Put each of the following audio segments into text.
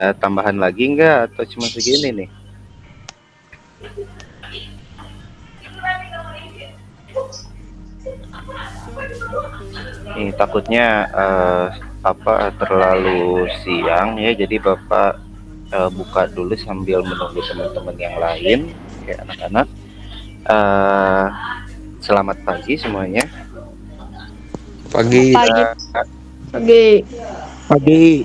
tambahan lagi nggak atau cuma segini nih? Nih takutnya terlalu siang ya, jadi Bapak buka dulu sambil menunggu teman-teman yang lain kayak anak-anak. Eh, Selamat pagi semuanya. Pagi. Pagi. Semoga Pagi. Pagi.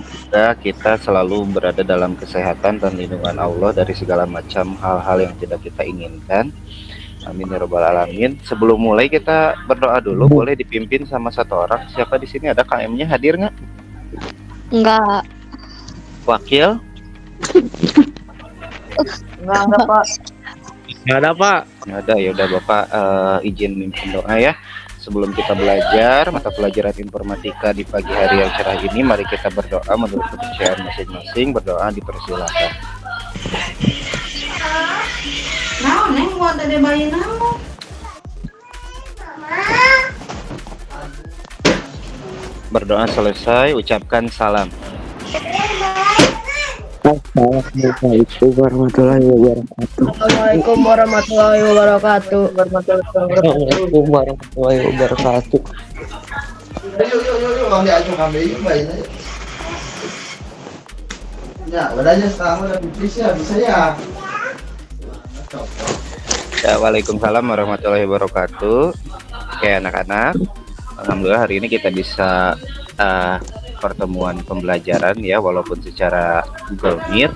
kita selalu berada dalam kesehatan dan lindungan Allah dari segala macam hal-hal yang tidak kita inginkan. Amin ya robbal alamin. Sebelum mulai kita berdoa dulu, boleh dipimpin sama satu orang. Siapa di sini, ada KM-nya hadir nggak? Enggak. Wakil? Enggak, Pak. Nggak ada, Pak. Nggak ada. Ya udah Bapak izin mimpin doa ya. Sebelum kita belajar mata pelajaran informatika di pagi hari yang cerah ini, mari kita berdoa menurut kepercayaan masing-masing. Berdoa dipersilakan. Neng mau tadi bayi naon? Berdoa selesai, ucapkan salam. Assalamualaikum warahmatullahi wabarakatuh. Assalamualaikum warahmatullahi wabarakatuh. Assalamualaikum warahmatullahi wabarakatuh. Yuk, diajak kami yuk bayi aja. Ya, wadahnya sekarang udah pipis ya, bisa ya. Ya, waalaikumsalam warahmatullahi wabarakatuh. Oke anak-anak, alhamdulillah hari ini kita bisa pertemuan pembelajaran ya, walaupun secara Google Meet.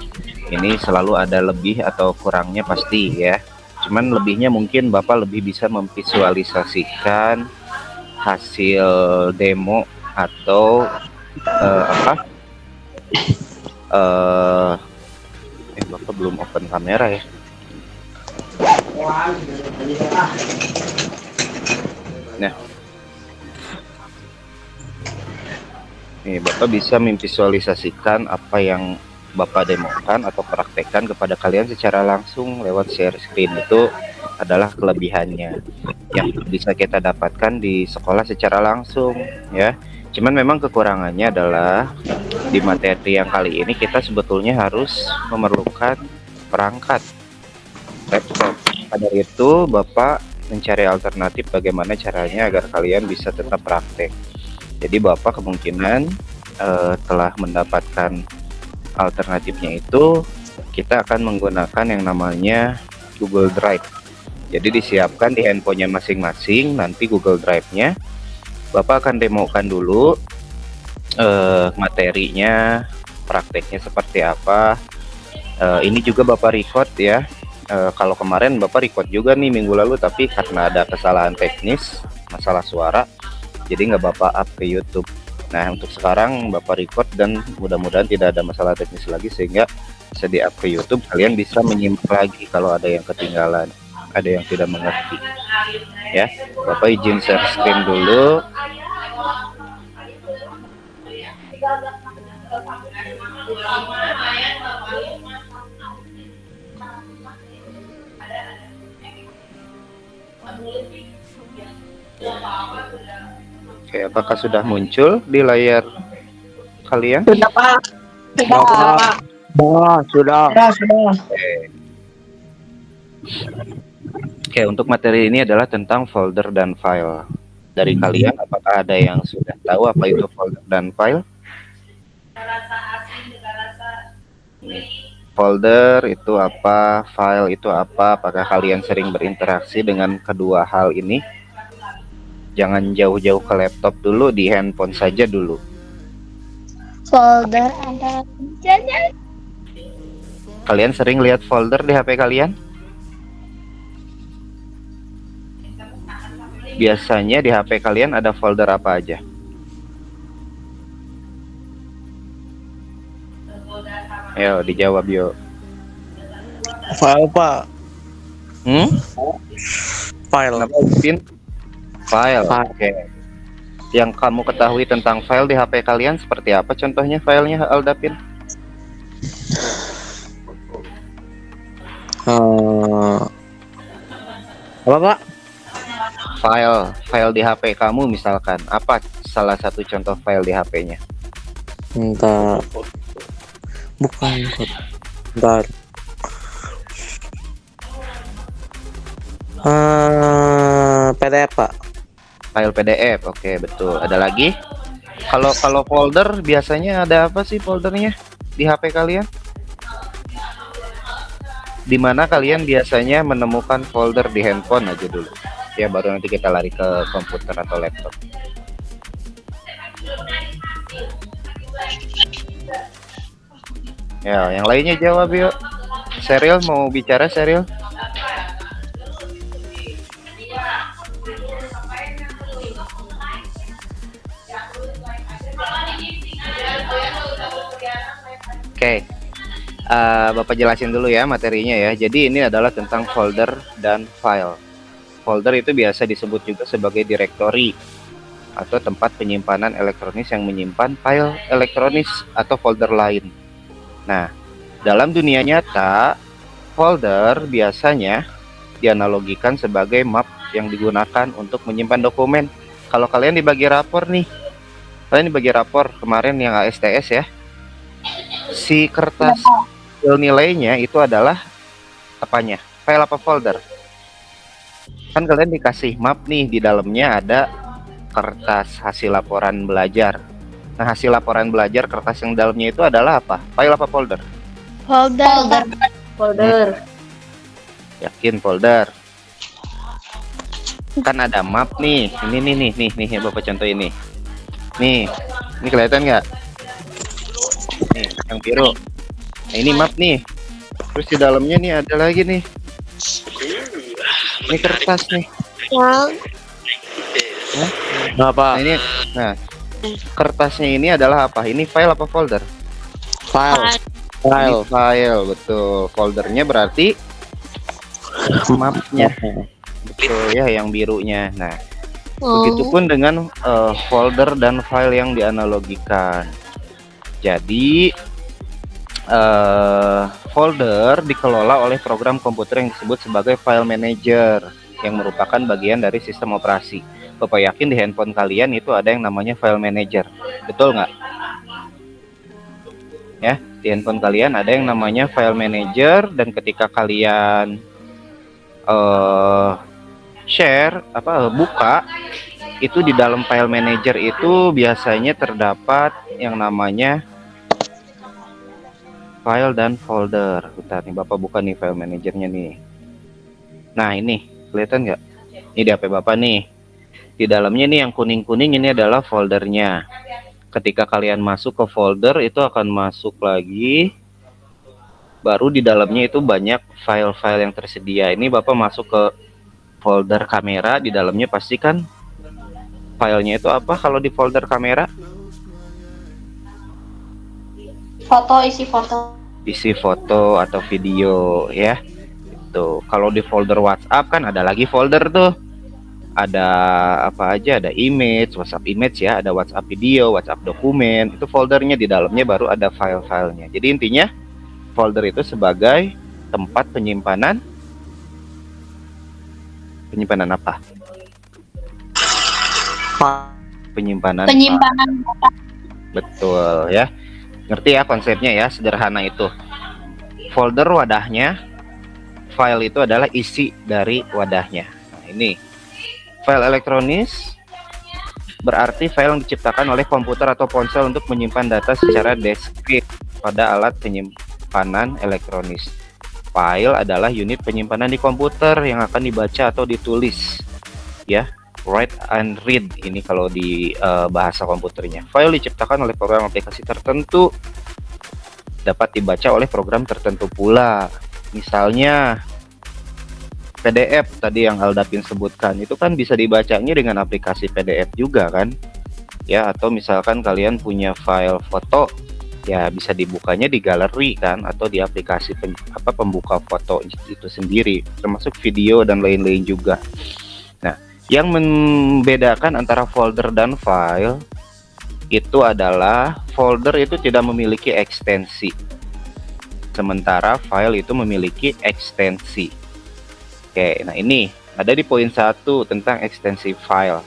Ini selalu ada lebih atau kurangnya pasti ya. Cuman lebihnya mungkin Bapak lebih bisa memvisualisasikan hasil demo atau Bapak belum open kamera ya. Nah, nih Bapak bisa memvisualisasikan apa yang Bapak demokan atau praktekkan kepada kalian secara langsung lewat share screen. Itu adalah kelebihannya yang bisa kita dapatkan di sekolah secara langsung ya. Cuman memang kekurangannya adalah di materi yang kali ini kita sebetulnya harus memerlukan perangkat laptop. Pada itu Bapak mencari alternatif bagaimana caranya agar kalian bisa tetap praktek. Jadi Bapak kemungkinan telah mendapatkan alternatifnya, itu kita akan menggunakan yang namanya Google Drive. Jadi disiapkan di handphonenya masing-masing, nanti Google Drive-nya Bapak akan demokan dulu materinya, prakteknya seperti apa. Ini juga Bapak record ya. Kalau kemarin Bapak record juga nih minggu lalu, tapi karena ada kesalahan teknis, masalah suara, jadi nggak Bapak up ke YouTube. Nah untuk sekarang Bapak record dan mudah-mudahan tidak ada masalah teknis lagi sehingga bisa di up ke YouTube. Kalian bisa menyimak lagi kalau ada yang ketinggalan, ada yang tidak mengerti ya. Bapak izin share screen dulu. Oke, apakah sudah muncul di layar kalian? Sudah, Pak. Sudah, Pak. Sudah. Oke, untuk materi ini adalah tentang folder dan file. Dari kalian, apakah ada yang sudah tahu apa itu folder dan file? Folder itu apa, file itu apa? Apakah kalian sering berinteraksi dengan kedua hal ini? Jangan jauh-jauh ke laptop dulu, di handphone saja dulu. Folder ada jajan. Kalian sering lihat folder di HP kalian? Biasanya di HP kalian ada folder apa aja? Ayo dijawab yuk. File, Pak. File. Kenapa Upin? File. Oke. Yang kamu ketahui tentang file di HP kalian seperti apa? Contohnya filenya Aldapin? Apa, Pak? File di HP kamu misalkan apa salah satu contoh file di HP-nya? Entah Bukan. Bentar. PDF, Pak. File PDF. Oke, betul. Ada lagi? Kalau kalau folder biasanya ada apa sih foldernya di HP kalian? Di mana kalian biasanya menemukan folder di handphone aja dulu. Ya, baru nanti kita lari ke komputer atau laptop. Ya, yang lainnya jawab yuk. Serial mau bicara, Serial? Oke, Bapak jelasin dulu ya materinya ya. Jadi ini adalah tentang folder dan file. Folder itu biasa disebut juga sebagai directory atau tempat penyimpanan elektronis yang menyimpan file elektronis atau folder lain. Nah, dalam dunia nyata, folder biasanya dianalogikan sebagai map yang digunakan untuk menyimpan dokumen. Kalau kalian dibagi rapor nih, kalian dibagi rapor kemarin yang ASTS ya, si kertas nilainya itu adalah apanya? File apa folder? Kan kalian dikasih map nih, di dalamnya ada kertas hasil laporan belajar. Nah, hasil laporan belajar kertas yang dalamnya itu adalah apa? File apa folder? Folder. Folder. Yakin folder? Kan ada map nih. Ini nih Bapak contoh ini. Nih, ini kelihatan nggak? Nih, yang biru. Nah, ini map nih. Terus di dalamnya nih ada lagi nih. Ini kertas nih. Apa? Nah, ini, nah, kertasnya ini adalah apa? Ini file apa folder? File. Ini file, betul. Foldernya berarti mapnya, betul ya, yang birunya. Nah, begitupun dengan folder dan file yang dianalogikan. Jadi folder dikelola oleh program komputer yang disebut sebagai file manager, yang merupakan bagian dari sistem operasi. Bapak yakin di handphone kalian itu ada yang namanya file manager, betul nggak? Ya, di handphone kalian ada yang namanya file manager, dan ketika kalian buka itu di dalam file manager itu biasanya terdapat yang namanya file dan folder. Bentar nih, Bapak buka nih file manajernya nih. Nah, ini kelihatan nggak? Ini di HP Bapak nih. Di dalamnya nih yang kuning-kuning ini adalah foldernya. Ketika kalian masuk ke folder itu akan masuk lagi. Baru di dalamnya itu banyak file-file yang tersedia. Ini Bapak masuk ke folder kamera, di dalamnya pastikan filenya itu apa kalau di folder kamera? Foto, isi foto. Isi foto atau video ya. Itu. Kalau di folder WhatsApp kan ada lagi folder tuh. Ada apa aja, ada image, WhatsApp image ya, ada WhatsApp video, WhatsApp dokumen. Itu foldernya, di dalamnya baru ada file-filenya. Jadi intinya folder itu sebagai tempat penyimpanan apa? Penyimpanan. Betul ya. Ngerti ya konsepnya ya, sederhana itu. Folder wadahnya, file itu adalah isi dari wadahnya. Nah, ini file elektronis berarti file yang diciptakan oleh komputer atau ponsel untuk menyimpan data secara diskrit pada alat penyimpanan elektronis. File adalah unit penyimpanan di komputer yang akan dibaca atau ditulis ya. Write and read ini kalau di bahasa komputernya. File diciptakan oleh program aplikasi tertentu, dapat dibaca oleh program tertentu pula. Misalnya PDF tadi yang Aldapin sebutkan, itu kan bisa dibacanya dengan aplikasi PDF juga kan ya. Atau misalkan kalian punya file foto ya, bisa dibukanya di galeri kan, atau di aplikasi pembuka foto itu sendiri, termasuk video dan lain-lain juga. Nah, yang membedakan antara folder dan file itu adalah folder itu tidak memiliki ekstensi, sementara file itu memiliki ekstensi. Oke, nah ini ada di poin 1 tentang ekstensi file.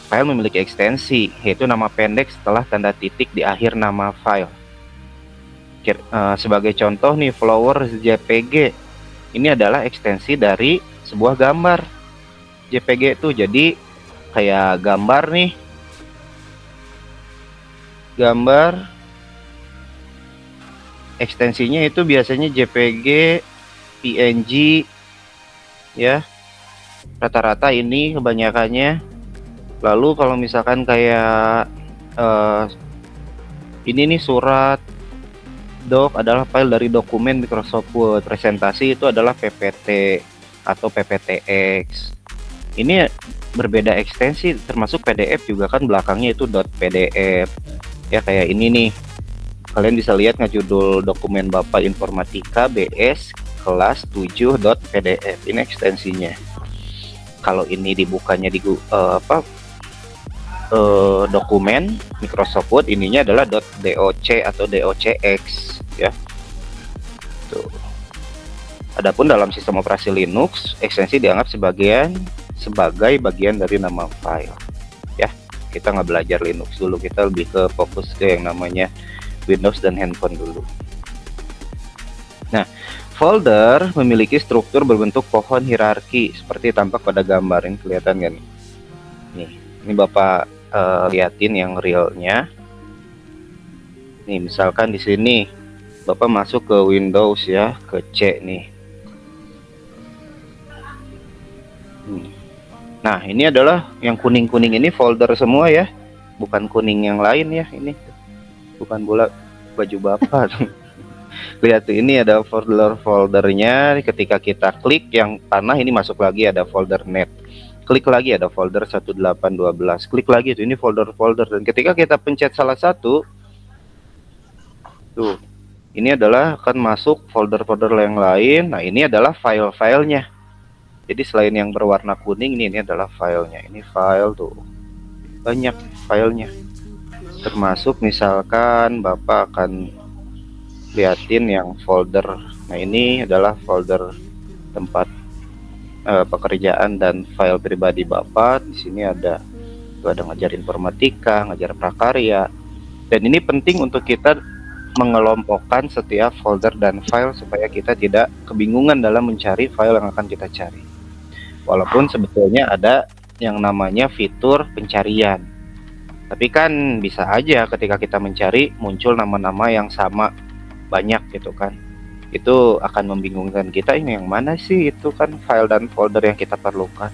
File memiliki ekstensi, yaitu nama pendek setelah tanda titik di akhir nama file. Sebagai contoh nih, Flowers JPG ini adalah ekstensi dari sebuah gambar JPG itu. Jadi kayak gambar nih, gambar ekstensinya itu biasanya JPG, PNG ya, rata-rata ini kebanyakannya. Lalu kalau misalkan kayak ini nih, surat doc adalah file dari dokumen Microsoft Word. Presentasi itu adalah PPT atau PPTX. Ini berbeda ekstensi, termasuk PDF juga kan belakangnya itu .pdf ya. Kayak ini nih, kalian bisa lihat ngejudul dokumen Bapak Informatika BS kelas 7.pdf. Ini ekstensinya. Kalau ini dibukanya di dokumen Microsoft Word, ininya adalah .doc atau docx ya. Tuh. Adapun dalam sistem operasi Linux, ekstensi dianggap sebagai bagian dari nama file ya. Kita nggak belajar Linux dulu, kita lebih ke fokus ke yang namanya Windows dan handphone dulu. Nah, folder memiliki struktur berbentuk pohon hierarki seperti tampak pada gambar ini. Kelihatan kan nih? Ini Bapak liatin yang realnya. Nih, misalkan di sini Bapak masuk ke Windows ya, ke C nih. Nah, ini adalah yang kuning-kuning ini folder semua ya, bukan kuning yang lain ya. Ini bukan bola baju Bapak. Lihat tuh, ini ada folder-foldernya. Ketika kita klik yang panah ini masuk lagi, ada folder net. Klik lagi ada folder 1812. Klik lagi tuh, ini folder-folder. Dan ketika kita pencet salah satu, tuh, ini adalah akan masuk folder-folder yang lain. Nah, ini adalah file-filenya. Jadi selain yang berwarna kuning, ini adalah filenya. Ini file tuh, banyak filenya. Termasuk misalkan Bapak akan liatin yang folder. Nah, ini adalah folder tempat pekerjaan dan file pribadi Bapak. Di sini ada ngajar informatika, ngajar prakarya. Dan ini penting untuk kita mengelompokkan setiap folder dan file supaya kita tidak kebingungan dalam mencari file yang akan kita cari. Walaupun sebetulnya ada yang namanya fitur pencarian. Tapi kan bisa aja ketika kita mencari muncul nama-nama yang sama banyak gitu kan. Itu akan membingungkan kita, ini yang mana sih itu kan file dan folder yang kita perlukan.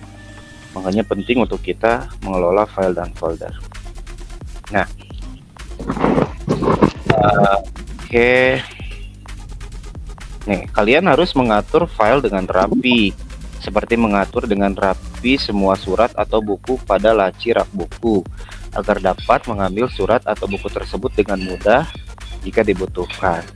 Makanya penting untuk kita mengelola file dan folder. Nah, oke. Nih, kalian harus mengatur file dengan rapi, seperti mengatur dengan rapi semua surat atau buku pada laci rak buku, agar dapat mengambil surat atau buku tersebut dengan mudah jika dibutuhkan.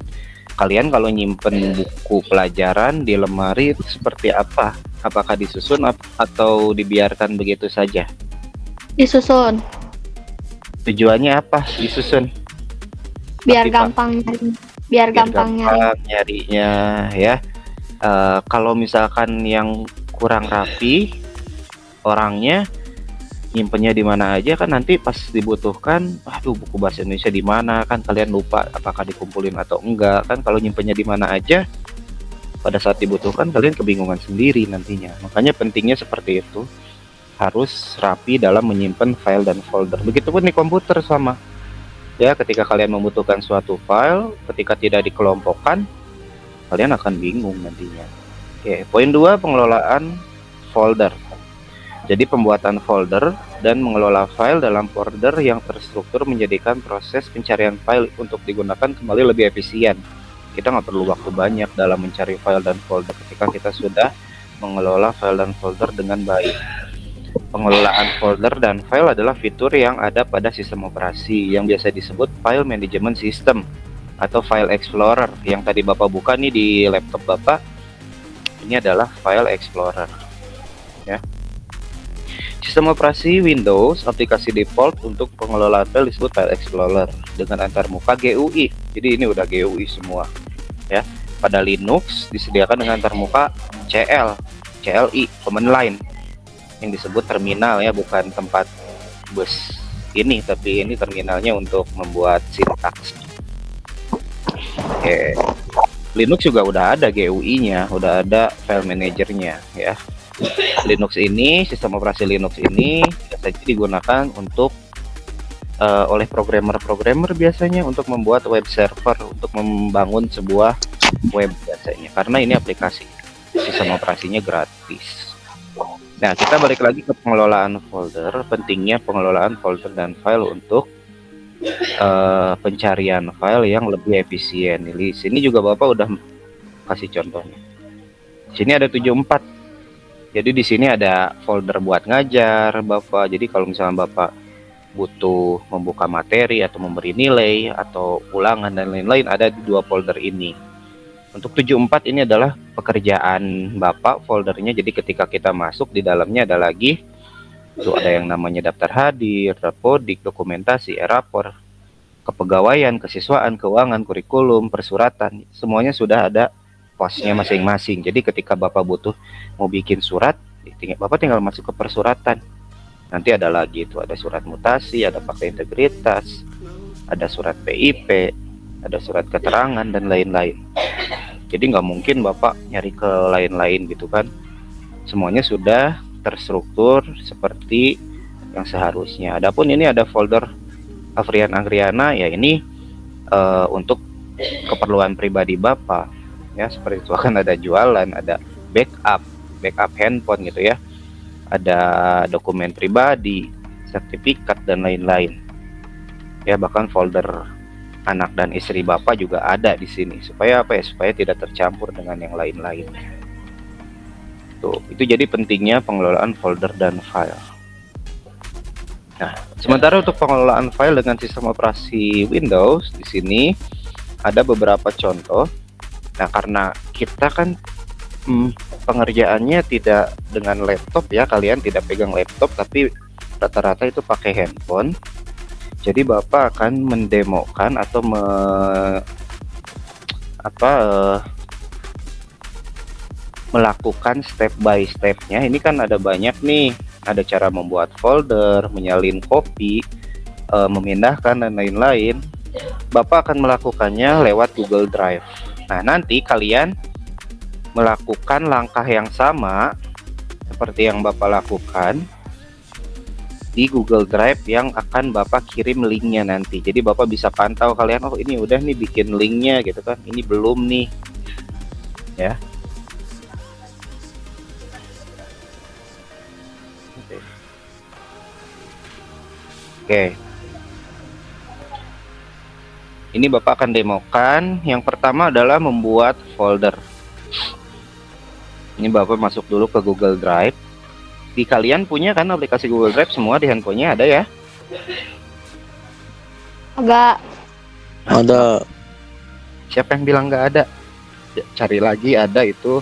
Kalian kalau nyimpen buku pelajaran di lemari itu seperti apa? Apakah disusun atau dibiarkan begitu saja? Disusun. Tujuannya apa disusun? Biar Tapi, gampang nyari. Biar gampang nyari. Nyarinya ya. Kalau misalkan yang kurang rapi orangnya, nyimpennya di mana aja kan, nanti pas dibutuhkan, aduh buku bahasa Indonesia di mana, kan kalian lupa apakah dikumpulin atau enggak kan. Kalau nyimpennya di mana aja, pada saat dibutuhkan kalian kebingungan sendiri nantinya. Makanya pentingnya seperti itu, harus rapi dalam menyimpan file dan folder. Begitupun di komputer sama ya, ketika kalian membutuhkan suatu file, ketika tidak dikelompokkan, kalian akan bingung nantinya. Oke, poin 2, pengelolaan folder. Jadi pembuatan folder dan mengelola file dalam folder yang terstruktur menjadikan proses pencarian file untuk digunakan kembali lebih efisien. Kita nggak perlu waktu banyak dalam mencari file dan folder ketika kita sudah mengelola file dan folder dengan baik. Pengelolaan folder dan file adalah fitur yang ada pada sistem operasi yang biasa disebut File Management System atau File Explorer. Yang tadi Bapak buka nih di laptop Bapak, ini adalah File Explorer ya. Sistem operasi Windows, aplikasi default untuk pengelolaan file disebut File Explorer dengan antarmuka GUI. Jadi ini udah GUI semua ya. Pada Linux disediakan dengan antarmuka CLI, command line, yang disebut terminal ya, bukan tempat bus ini, tapi ini terminalnya untuk membuat sintaks. Oke. Linux juga udah ada GUI-nya, udah ada file manajernya ya. Linux ini, sistem operasi Linux ini biasanya digunakan untuk oleh programmer biasanya untuk membuat web server, untuk membangun sebuah web biasanya. Karena ini aplikasi, sistem operasinya gratis. Nah, kita balik lagi ke pengelolaan folder. Pentingnya pengelolaan folder dan file untuk pencarian file yang lebih efisien. Di sini juga Bapak udah kasih contohnya. Di sini ada 74. Jadi di sini ada folder buat ngajar Bapak. Jadi kalau misalnya Bapak butuh membuka materi atau memberi nilai atau ulangan dan lain-lain, ada di 2 folder ini. Untuk 74 ini adalah pekerjaan Bapak foldernya. Jadi ketika kita masuk di dalamnya ada lagi itu ada yang namanya daftar hadir, rapodik, dokumentasi, rapor, kepegawaian, kesiswaan, keuangan, kurikulum, persuratan. Semuanya sudah ada posnya masing-masing. Jadi ketika Bapak butuh mau bikin surat, Bapak tinggal masuk ke persuratan. Nanti ada lagi itu, ada surat mutasi, ada fakta integritas, ada surat PIP, ada surat keterangan dan lain-lain. Jadi nggak mungkin Bapak nyari ke lain-lain gitu kan. Semuanya sudah terstruktur seperti yang seharusnya. Adapun ini ada folder Afrian Anggriana, ya ini untuk keperluan pribadi Bapak ya, seperti itu. Akan ada jualan, ada backup handphone gitu ya, ada dokumen pribadi, sertifikat dan lain-lain ya. Bahkan folder anak dan istri Bapak juga ada di sini, supaya apa ya, supaya tidak tercampur dengan yang lain-lain. Tuh, itu jadi pentingnya pengelolaan folder dan file. Nah, sementara untuk pengelolaan file dengan sistem operasi Windows, di sini ada beberapa contoh. Nah, karena kita kan pengerjaannya tidak dengan laptop ya, kalian tidak pegang laptop, tapi rata-rata itu pakai handphone. Jadi Bapak akan mendemokan atau melakukan step by stepnya. Ini kan ada banyak nih, ada cara membuat folder, menyalin copy, memindahkan dan lain-lain. Bapak akan melakukannya lewat Google Drive. Nah, nanti kalian melakukan langkah yang sama seperti yang Bapak lakukan di Google Drive yang akan Bapak kirim linknya nanti. Jadi Bapak bisa pantau kalian, oh ini udah nih bikin linknya gitu kan, ini belum nih ya. Oke. Ini Bapak akan demokan. Yang pertama adalah membuat folder. Ini Bapak masuk dulu ke Google Drive. Di kalian punya kan aplikasi Google Drive semua di handphonenya ada ya? Agak. Ada. Siapa yang bilang nggak ada? Cari lagi, ada itu.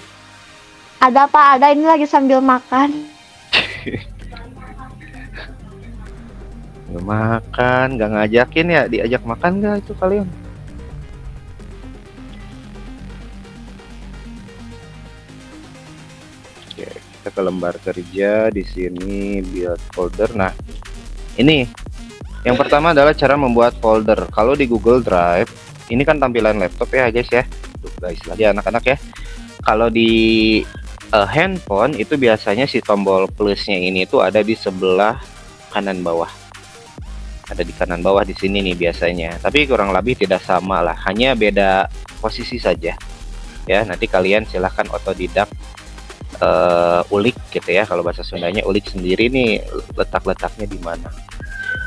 Ada Pak, ada, ini lagi sambil makan. Nggak makan, nggak ngajakin ya, diajak makan nggak itu kalian? Oke, kita ke lembar kerja di sini, build folder. Nah, ini yang pertama adalah cara membuat folder. Kalau di Google Drive, ini kan tampilan laptop ya guys ya. Tuh guys, lagi anak-anak ya. Kalau di handphone itu biasanya si tombol plusnya ini tuh ada di sebelah kanan bawah. Ada di kanan bawah di sini nih biasanya, tapi kurang lebih tidak sama lah, hanya beda posisi saja ya. Nanti kalian silahkan otodidak ulik gitu ya, kalau bahasa Sundanya ulik sendiri nih letak-letaknya di mana.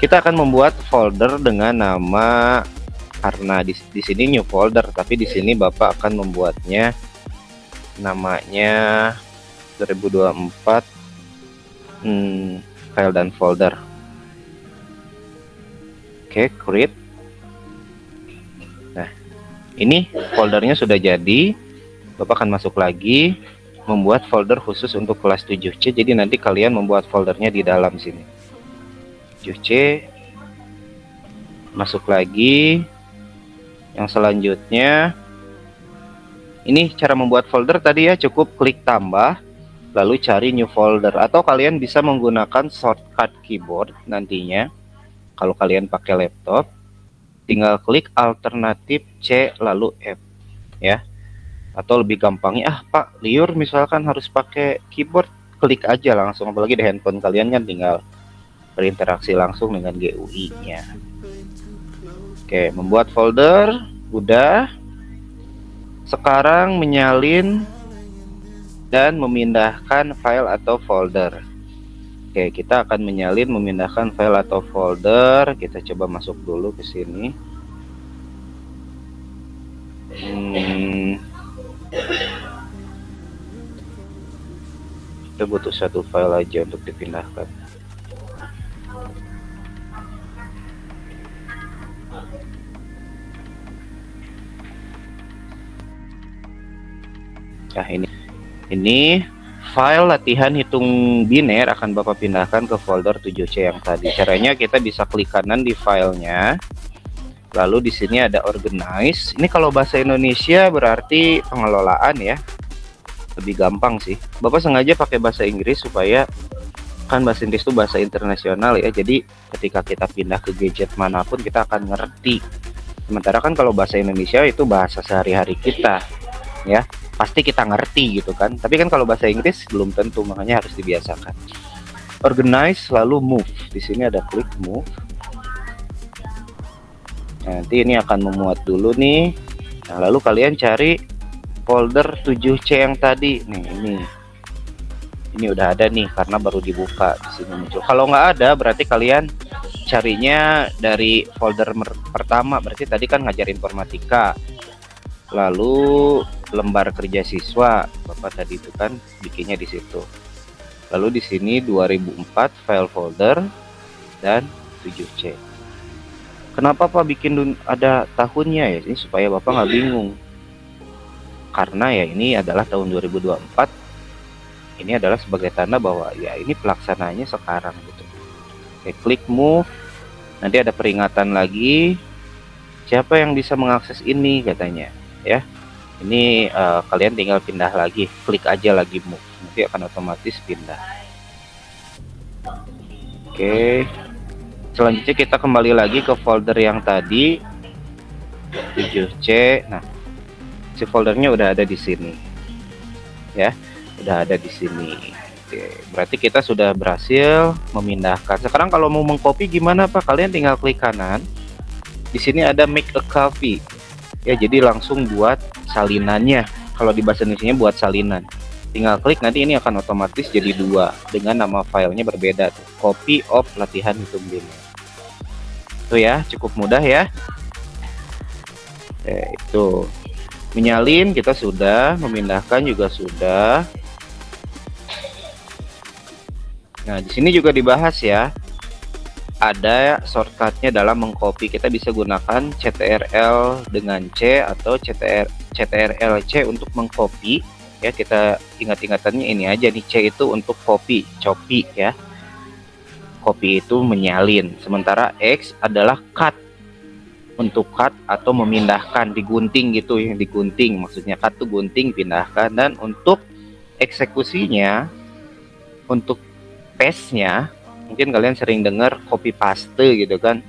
Kita akan membuat folder dengan nama, karena di sini new folder, tapi di sini Bapak akan membuatnya namanya 2024 file dan folder. Oke, create. Nah, ini foldernya sudah jadi. Bapak akan masuk lagi, membuat folder khusus untuk kelas 7C. Jadi nanti kalian membuat foldernya di dalam sini. 7C. Masuk lagi. Yang selanjutnya, ini cara membuat folder tadi ya, cukup klik tambah, lalu cari new folder. Atau kalian bisa menggunakan shortcut keyboard nantinya. Kalau kalian pakai laptop, tinggal klik alternatif C lalu F. ya. Atau lebih gampangnya, Pak, liur misalkan harus pakai keyboard, klik aja langsung, apalagi di handphone kalian kan tinggal berinteraksi langsung dengan GUI-nya. Oke, membuat folder udah. Sekarang menyalin dan memindahkan file atau folder. Oke, kita akan menyalin memindahkan file atau folder. Kita coba masuk dulu ke sini. Kita butuh satu file aja untuk dipindahkan. Nah, ini file latihan hitung biner akan Bapak pindahkan ke folder 7C yang tadi. Caranya kita bisa klik kanan di filenya. Lalu di sini ada organize. Ini kalau bahasa Indonesia berarti pengelolaan ya. Lebih gampang sih. Bapak sengaja pakai bahasa Inggris supaya kan bahasa Inggris itu bahasa internasional ya. Jadi ketika kita pindah ke gadget manapun kita akan ngerti. Sementara kan kalau bahasa Indonesia itu bahasa sehari-hari kita ya. Pasti kita ngerti gitu kan. Tapi kan kalau bahasa Inggris belum tentu, makanya harus dibiasakan. Organize lalu move. Di sini ada klik move. Nanti ini akan memuat dulu nih. Nah, lalu kalian cari folder 7C yang tadi. Nih, ini udah ada nih karena baru dibuka di sini muncul. Kalau nggak ada berarti kalian carinya dari folder pertama. Berarti tadi kan ngajar informatika. Lalu lembar kerja siswa, Bapak tadi itu kan bikinnya di situ. Lalu di sini 2004 file folder dan 7C. Kenapa Pak bikin ada tahunnya ya? Ini supaya Bapak nggak bingung. Karena ya ini adalah tahun 2024. Ini adalah sebagai tanda bahwa ya ini pelaksananya sekarang gitu. Oke, klik move. Nanti ada peringatan lagi. Siapa yang bisa mengakses ini katanya, ya. Ini kalian tinggal pindah lagi, klik aja lagi move, nanti akan otomatis pindah. Oke. Selanjutnya kita kembali lagi ke folder yang tadi 7C. Nah, si foldernya udah ada di sini. Ya, udah ada di sini. Oke, berarti kita sudah berhasil memindahkan. Sekarang kalau mau mengcopy gimana Pak? Kalian tinggal klik kanan. Di sini ada make a copy. Ya, jadi langsung buat salinannya. Kalau di bahasa Indonesia buat salinan. Tinggal klik, nanti ini akan otomatis jadi 2 dengan nama filenya berbeda tuh. Copy of latihan hitung biner. Itu ya, cukup mudah ya. Itu menyalin kita sudah, memindahkan juga sudah. Nah, di sini juga dibahas ya. Ada shortcutnya dalam mengcopy. Kita bisa gunakan CTRL dengan C atau CTRL-C untuk mengcopy. Ya, kita ingat-ingatannya ini aja nih, C itu untuk copy ya. Copy itu menyalin. Sementara X adalah cut. Untuk cut atau memindahkan, digunting gitu ya, digunting. Maksudnya cut tuh gunting, pindahkan. Dan untuk eksekusinya, untuk paste-nya, mungkin kalian sering dengar copy paste gitu kan.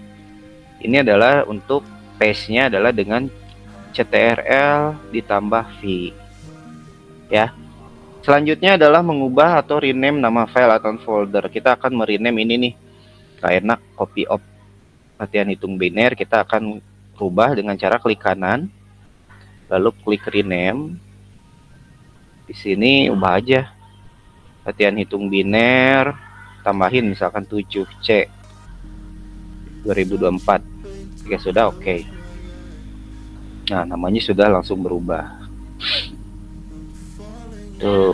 Ini adalah untuk paste-nya adalah dengan CTRL ditambah V. Ya. Selanjutnya adalah mengubah atau rename nama file atau folder. Kita akan merename ini nih. Gak enak copy of latihan hitung biner, kita akan rubah dengan cara klik kanan. Lalu klik rename. Di sini ubah aja. Latihan hitung biner, tambahin misalkan 7C 2024. Jika sudah oke. Nah, namanya sudah langsung berubah. Tuh,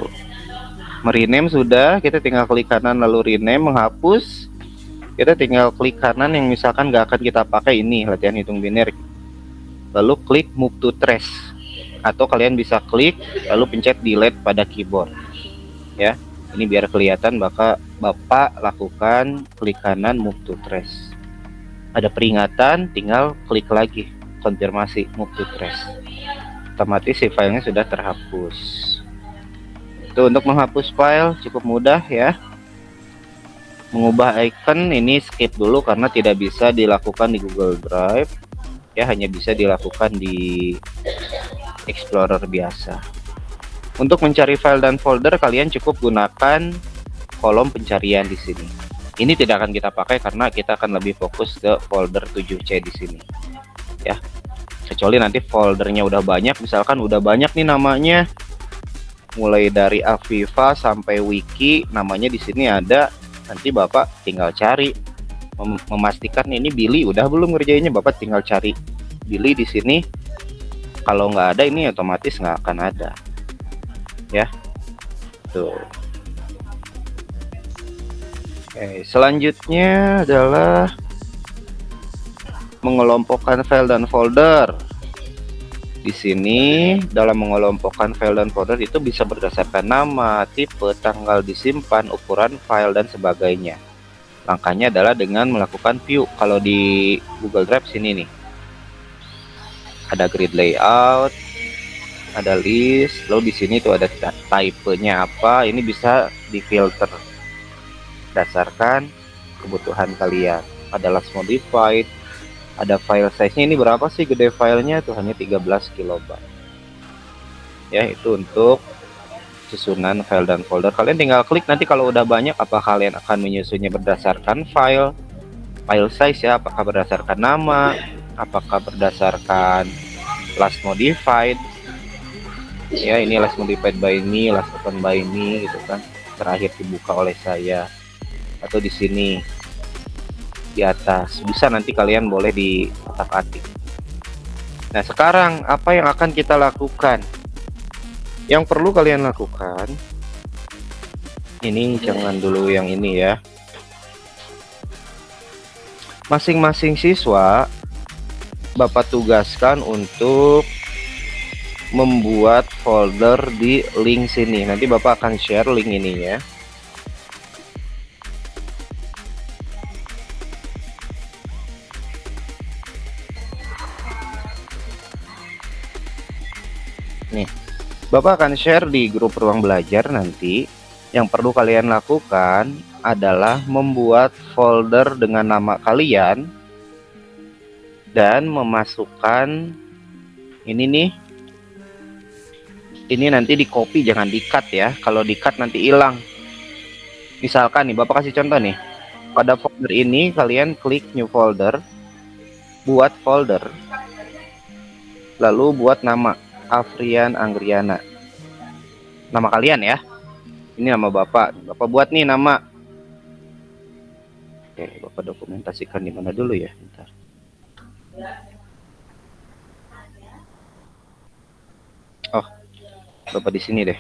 merename sudah, kita tinggal klik kanan lalu rename, menghapus. Kita tinggal klik kanan yang misalkan nggak akan kita pakai ini latihan hitung biner. Lalu klik move to trash. Atau kalian bisa klik lalu pencet delete pada keyboard. Ya, ini biar kelihatan Bapak lakukan klik kanan move to trash. Ada peringatan, tinggal klik lagi konfirmasi move to trash. Otomatis si filenya sudah terhapus. Itu untuk menghapus file cukup mudah ya. Mengubah icon ini skip dulu karena tidak bisa dilakukan di Google Drive. Ya, hanya bisa dilakukan di Explorer biasa. Untuk mencari file dan folder, kalian cukup gunakan kolom pencarian di sini. Ini tidak akan kita pakai karena kita akan lebih fokus ke folder 7C di sini. Ya. Kecuali nanti foldernya udah banyak, misalkan udah banyak nih namanya, mulai dari Aviva sampai Wiki, namanya di sini ada. Nanti Bapak tinggal cari, memastikan ini Billy udah belum ngerjainnya, Bapak tinggal cari Billy di sini. Kalau nggak ada, ini otomatis nggak akan ada. Ya, tuh. Oke, selanjutnya adalah mengelompokkan file dan folder. Di sini dalam mengelompokkan file dan folder itu bisa berdasarkan nama, tipe, tanggal disimpan, ukuran file dan sebagainya. Langkahnya adalah dengan melakukan view. Kalau di Google Drive sini nih, ada grid layout, ada list, lalu di sini tuh ada type-nya apa. Ini bisa difilter berdasarkan kebutuhan kalian. Ada last modified, ada file size-nya, ini berapa sih gede filenya, tuh hanya 13 KB. Ya, itu untuk susunan file dan folder. Kalian tinggal klik, nanti kalau udah banyak, apa kalian akan menyusunnya berdasarkan file size ya, apakah berdasarkan nama, apakah berdasarkan last modified. Ya, ini last modified by me, last open by me gitu kan, terakhir dibuka oleh saya. Atau di sini di atas, bisa nanti kalian boleh di otak-atik. Nah, sekarang apa yang akan kita lakukan? Yang perlu kalian lakukan, ini jangan dulu yang ini ya. Masing-masing siswa Bapak tugaskan untuk membuat folder di link sini. Nanti Bapak akan share link ini ya. Nih, Bapak akan share di grup ruang belajar nanti. Yang perlu kalian lakukan adalah membuat folder dengan nama kalian dan memasukkan ini nih. Ini nanti di copy, jangan di cut ya. Kalau di cut nanti hilang. Misalkan nih, Bapak kasih contoh nih. Pada folder ini kalian klik new folder, buat folder, lalu buat nama Afrian Anggriana, nama kalian ya. Ini nama Bapak buat nih nama. Oke, Bapak dokumentasikan di mana dulu ya, bentar. Oh, Bapak di sini deh.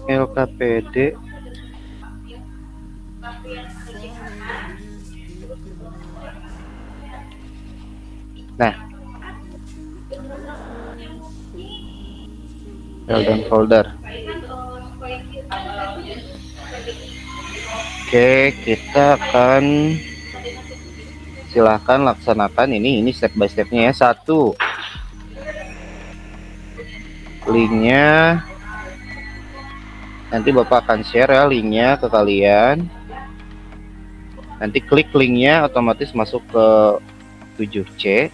LKPD nah, file dan folder. Oke, kita akan silahkan laksanakan ini step by stepnya ya. 1, linknya nanti Bapak akan share ya, linknya ke kalian. Nanti klik linknya, otomatis masuk ke 7C.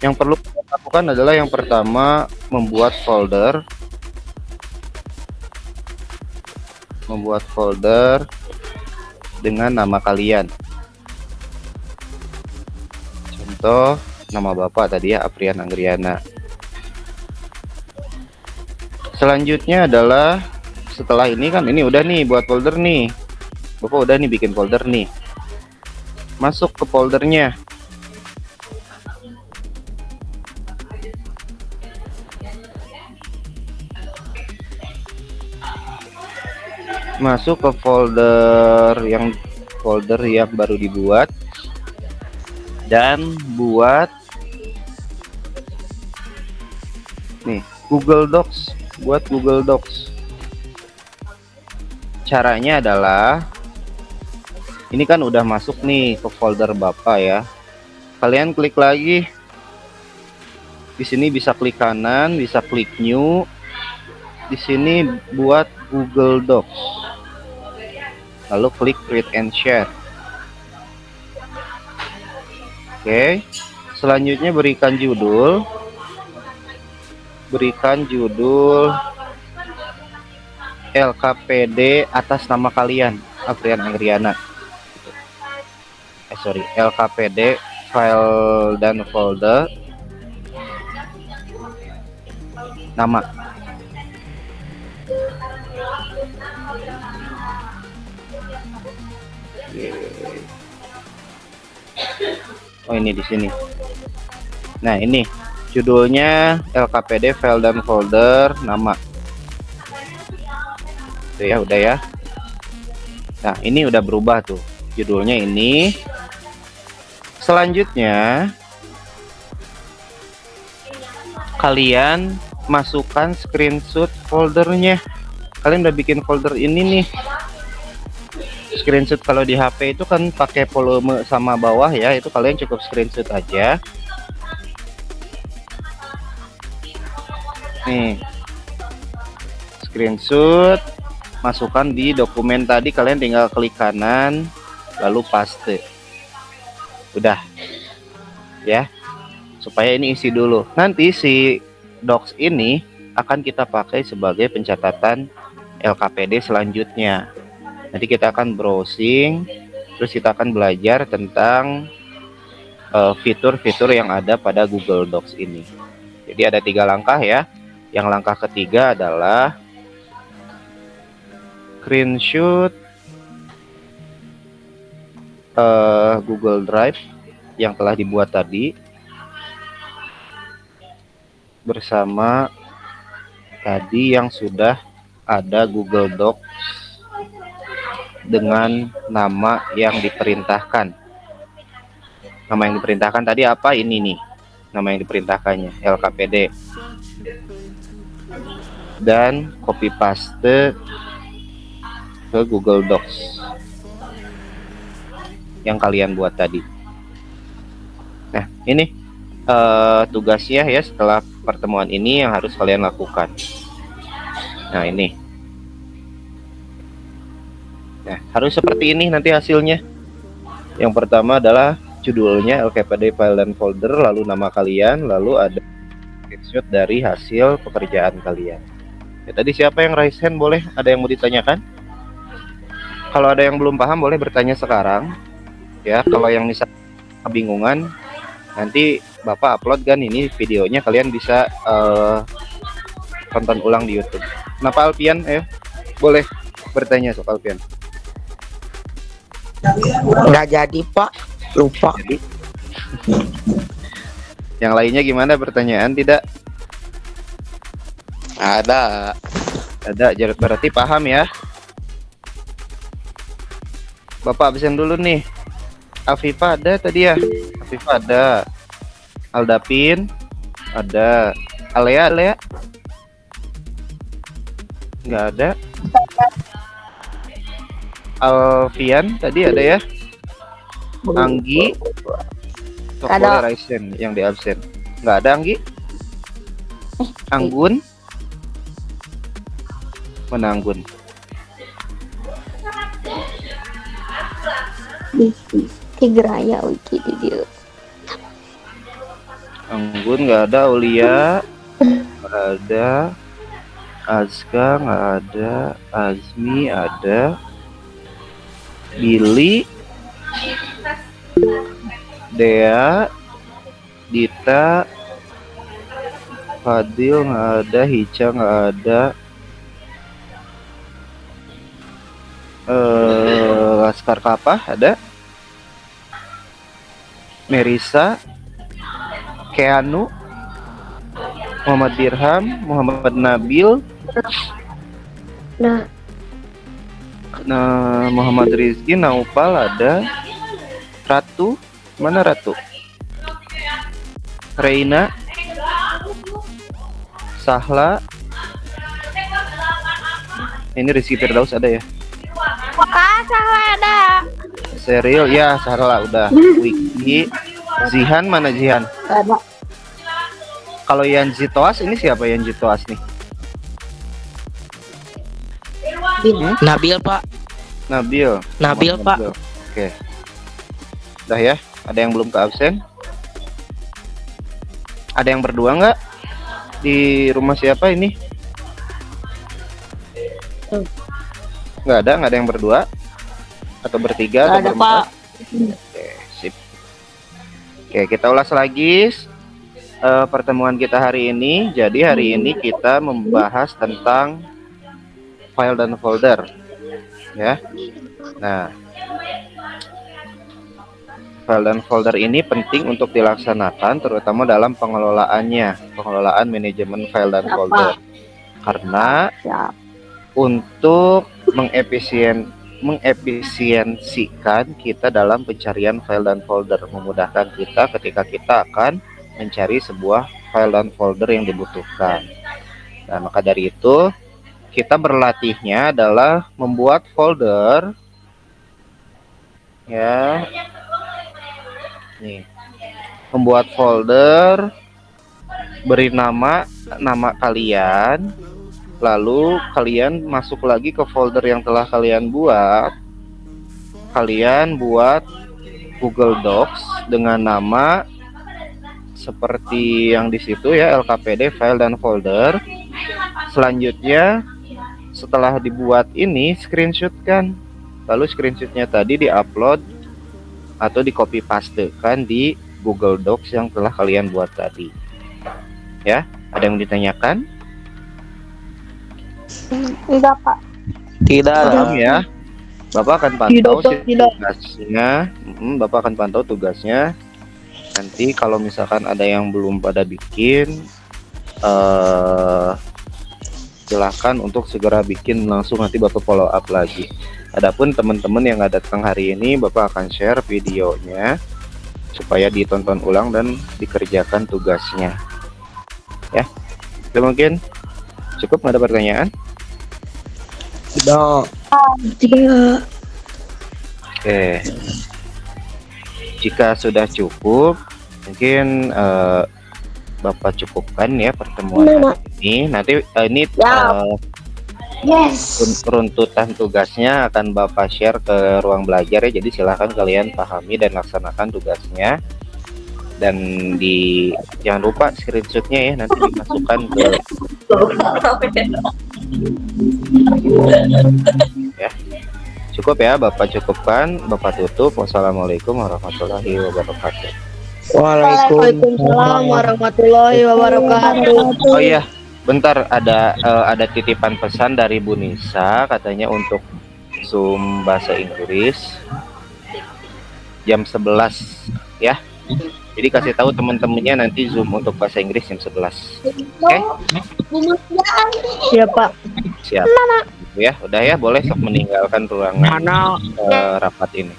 Yang perlu kita lakukan adalah yang pertama membuat folder. Dengan nama kalian. Contoh nama Bapak tadi ya, Afrian Anggriana. Selanjutnya adalah setelah ini kan, ini udah nih buat folder nih. Bapak udah nih bikin folder nih. Masuk ke foldernya. Masuk ke folder yang baru dibuat dan buat nih Google Docs, buat Google Docs. Caranya adalah ini kan udah masuk nih ke folder Bapak ya. Kalian klik lagi. Di sini bisa klik kanan, bisa klik new. di sini buat Google Docs. Lalu klik create and share. Oke. Selanjutnya berikan judul. LKPD atas nama kalian, Afrian Anggriana. LKPD file dan folder nama. Oh, ini di sini. Nah, ini judulnya LKPD file dan folder nama. Tuh ya, udah ya. Nah, ini udah berubah tuh. Judulnya ini. Selanjutnya kalian masukkan screenshot foldernya. Kalian udah bikin folder ini nih. Screenshot kalau di HP itu kan pakai volume sama bawah ya, itu kalian cukup screenshot aja. Nih, screenshot, masukkan di dokumen tadi, kalian tinggal klik kanan lalu paste. Udah ya, supaya ini isi dulu. Nanti si docs ini akan kita pakai sebagai pencatatan LKPD selanjutnya. Nanti kita akan browsing, terus kita akan belajar tentang fitur-fitur yang ada pada Google Docs ini. Jadi ada 3 langkah ya. Yang langkah ketiga adalah screenshot Google Drive yang telah dibuat tadi bersama tadi yang sudah ada Google Docs dengan nama yang diperintahkan. Nama yang diperintahkan tadi apa? Ini nih, nama yang diperintahkannya LKPD. Dan copy paste ke Google Docs yang kalian buat tadi. Nah, ini tugasnya ya setelah pertemuan ini yang harus kalian lakukan. Nah, ini. Nah, harus seperti ini nanti hasilnya. Yang pertama adalah judulnya LKPD file dan folder, lalu nama kalian, lalu ada screenshot dari hasil pekerjaan kalian. Ya, tadi siapa yang raise hand? Boleh, ada yang mau ditanyakan? Kalau ada yang belum paham boleh bertanya sekarang. Ya, kalau yang misalnya kebingungan, nanti Bapak upload kan ini videonya, kalian bisa tonton ulang di YouTube. Kenapa Alpian? Ayo, boleh bertanya soal Alpian. Nggak jadi Pak, lupa. Jadi, yang lainnya gimana, pertanyaan tidak? Ada. Ada, berarti paham ya. Bapak absen dulu nih. Afifa ada tadi ya? Afifa ada. Aldapin ada. Alea nggak ada. Alfian tadi ada ya? Anggi sok Ada. boleh raise hand yang di absen. Nggak ada Anggi? Anggun? Mana Anggun? Tigraya wiki di dia. Anggun nggak ada. Aulia nggak ada. Azka nggak ada. Azmi ada. Billy, Dea, Dita, Fadil nggak ada. Hica nggak ada. Laskar Kapah ada. Merisa, Keanu, Muhammad Dirham, Muhammad Nabil, Muhammad Rizky, Naupal ada. Ratu, mana Ratu? Reina, Sahla. Ini Rizky Firdaus ada ya? Salah ada. Serial ya, Sahla udah. Wiki, Zihan mana Zihan? Ada. Kalau Yanji Toas ini siapa Yanji Toas nih? Nabil Pak. Nabil. Nabil, Muhammad Pak. Nabil. Oke. Udah ya. Ada yang belum ke absen? Ada yang berdua nggak di rumah siapa ini? Nggak ada yang berdua atau bertiga atau Ada, berempat? Pak. Oke, sip. Oke, kita ulas lagi pertemuan kita hari ini. Jadi hari ini kita membahas tentang file dan folder, ya. Nah, file dan folder ini penting untuk dilaksanakan, terutama dalam pengelolaan manajemen file dan folder. Karena untuk mengefisiensikan kita dalam pencarian file dan folder, memudahkan kita ketika kita akan mencari sebuah file dan folder yang dibutuhkan. Nah, maka dari itu kita berlatihnya adalah membuat folder, ya. Nih, membuat folder, beri nama kalian, lalu kalian masuk lagi ke folder yang telah kalian buat. Kalian buat Google Docs dengan nama seperti yang di situ ya, LKPD file dan folder. Selanjutnya setelah dibuat ini, screenshot kan, lalu screenshotnya tadi diupload atau di copy paste kan di Google Docs yang telah kalian buat tadi. Ya, ada yang ditanyakan? Enggak, Pak. Tidak. Paham ya? Bapak akan pantau Tidak. tugasnya. Bapak akan pantau tugasnya. Nanti kalau misalkan ada yang belum pada bikin, silahkan untuk segera bikin, langsung nanti Bapak follow up lagi. Adapun teman-teman yang nggak datang hari ini, Bapak akan share videonya supaya ditonton ulang dan dikerjakan tugasnya. Ya, itu mungkin cukup. Nggak ada pertanyaan? Tidak. Oke. Jika sudah cukup, mungkin Bapak cukupkan ya pertemuan hari ini. Nanti ini runtutan tugasnya akan Bapak share ke ruang belajar ya. Jadi silahkan kalian pahami dan laksanakan tugasnya. Dan jangan lupa screenshotnya ya, nanti dimasukkan ke ya. Cukup ya, Bapak cukupkan, Bapak tutup. Wassalamualaikum warahmatullahi wabarakatuh. Waalaikumsalam warahmatullahi wabarakatuh. Oh iya, bentar, ada titipan pesan dari Bu Nisa, katanya untuk Zoom bahasa Inggris jam 11 ya. Jadi kasih tahu teman-temannya nanti Zoom untuk bahasa Inggris jam 11. Oke? Siap, Pak. Siap. Ya, udah ya, boleh sok meninggalkan ruangan rapat ini.